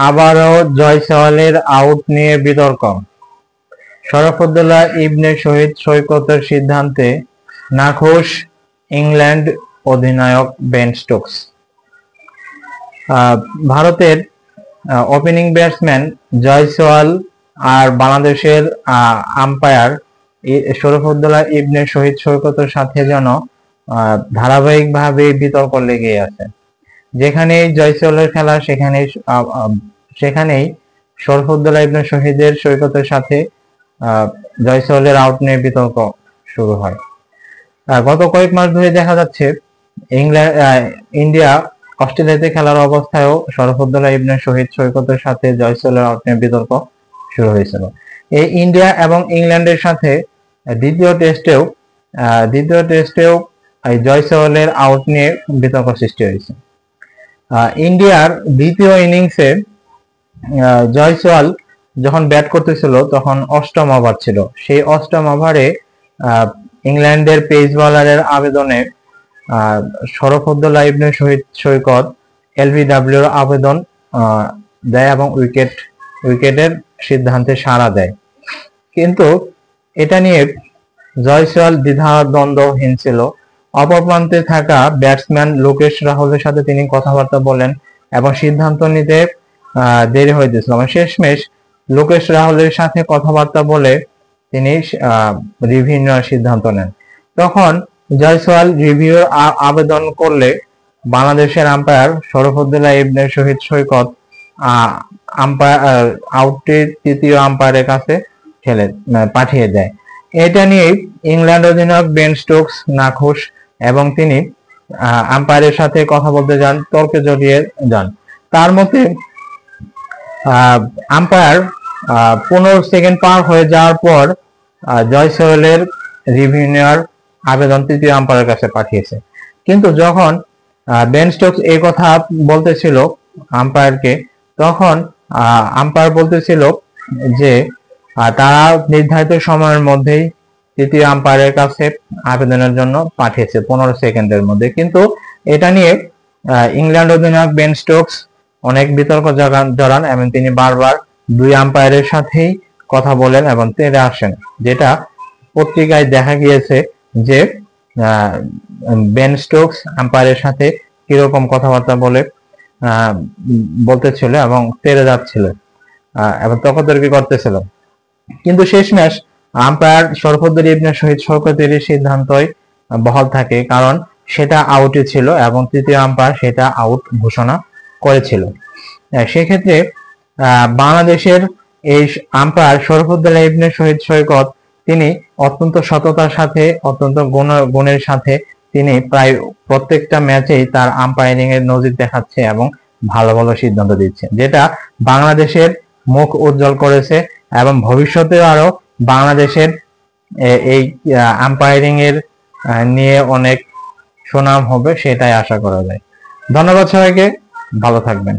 আবারও জয়সওয়ালের আউট নিয়ে বিতর্ক। শরফুদ্দৌলা ইবনে শহীদ সৈকতের সিদ্ধান্তে নাখোশ ইংল্যান্ড অধিনায়ক বেন স্টোকস। ভারতের ওপেনিং ব্যাটসম্যান জয়সওয়াল আর বাংলাদেশের আম্পায়ার শরফুদ্দৌলা ইবনে শহীদ সৈকতের সাথে যেন ধারাবাহিকভাবে বিতর্ক লেগে আছে। যেখানেই জয়সওয়ালের খেলা সেখানেই শরফুদ্দৌলা ইবনে শহীদের সৈকতের সাথে জয়সওয়ালের আউট নিয়ে বিতর্ক শুরু হয়। গত কয়েক মাস ধরে দেখা যাচ্ছে ইন্ডিয়া অস্ট্রেলিয়াতে খেলার অবস্থায়ও শরফুদ্দৌলা ইবনে শহীদ সৈকতের সাথে জয়সওয়ালের আউট নিয়ে বিতর্ক শুরু হয়েছিল। এই ইন্ডিয়া এবং ইংল্যান্ডের সাথে দ্বিতীয় টেস্টেও জয়সওয়ালের আউট নিয়ে বিতর্ক সৃষ্টি হয়েছে। ইন্ডিয়ার দ্বিতীয় ইনিংসে জয়সওয়াল যখন ব্যাট করতেছিল তখন অষ্টম ওভার ছিল। সেই অষ্টম ওভারে ইংল্যান্ডের পেস বোলারের আবেদনে শরফুদ্দৌলা ইবনে শহীদ সৈকত এলবিডব্লিউর আবেদন দেয় এবং উইকেটের সিদ্ধান্তে সাড়া দেয়। কিন্তু এটা নিয়ে জয়সওয়াল দ্বিধাদ্বন্দ্বহীন ছিল। অপর প্রান্তে থাকা ব্যাটসম্যান লোকেশ রাহুলের সাথে তিনি কথাবার্তা বলেন এবং সিদ্ধান্ত নিতে দেরি হয়েছিল। শেষমেশ লোকেশ রাহুলের সাথে কথাবার্তা বলে তিনি রিভিউ নেওয়ার সিদ্ধান্ত নেন। তখন জয়সওয়াল রিভিউর আবেদন করলে বাংলাদেশের আম্পায়ার শরফুদ্দৌলা ইবনে শহীদ সৈকত আউটটি তৃতীয় আম্পায়ারের কাছে পাঠিয়ে দেয়। এটা নিয়ে ইংল্যান্ড অধিনায়ক বেন স্টোকস নাখোশ এবং তিনি আম্পায়ারের সাথে কথা বলতে যান, তর্কে জড়িয়ে যান। তার মতে আম্পায়ার 15 সেকেন্ড পার হয়ে যাওয়ার পর জয়সওয়ালের রিভিউ নেওয়ার আবেদন তৃতীয় আম্পায়ারের কাছে পাঠিয়েছে। কিন্তু যখন বেন স্টোকস এই কথা বলতেছিল আম্পায়ারকে, তখন আম্পায়ার বলতেছিল যে তারা নির্ধারিত সময়ের মধ্যেই তৃতীয় আম্পায়ারের কাছে আবেদনের জন্য পাঠিয়েছে 15 সেকেন্ডের মধ্যে। কিন্তু এটা নিয়ে ইংল্যান্ড অধিনায়ক বেন স্টোকস অনেক বিতর্ক জড়ান এবং তিনি বারবার দুই আম্পায়ারের সাথেই কথা বলেন এবং তেড়ে আসেন। যেটা পত্রিকায় দেখা গিয়েছে যে বেন স্টোকস আম্পায়ারের সাথে কিরকম কথাবার্তা বলতেছিল এবং তেড়ে যাচ্ছিল এবং তর্কাতর্কি করতেছিল। কিন্তু শেষমেশ আম্পায়ার শরফুদ্দৌলা ইবনে শহীদ সৈকতের সিদ্ধান্তই বহাল থাকে, কারণ সেটা আউটই ছিল এবং তৃতীয় আম্পায়ার সেটা আউট ঘোষণা করেছিল। সেক্ষেত্রে বাংলাদেশের এই আম্পায়ার শরফুদ্দৌলা ইবনে শহীদ সৈকত তিনি অত্যন্ত সততার সাথে, অত্যন্ত গুণের সাথে তিনি প্রায় প্রত্যেকটা ম্যাচেই তার আম্পায়ারিং এর নজির দেখাচ্ছে এবং ভালো ভালো সিদ্ধান্ত দিচ্ছে, যেটা বাংলাদেশের মুখ উজ্জ্বল করেছে এবং ভবিষ্যতে আরো বাংলাদেশের এই আম্পায়ারিং এর নিয়ে অনেক সুনাম হবে, সেটাই আশা করা যায়। ধন্যবাদ সবাইকে, ভালো থাকবেন।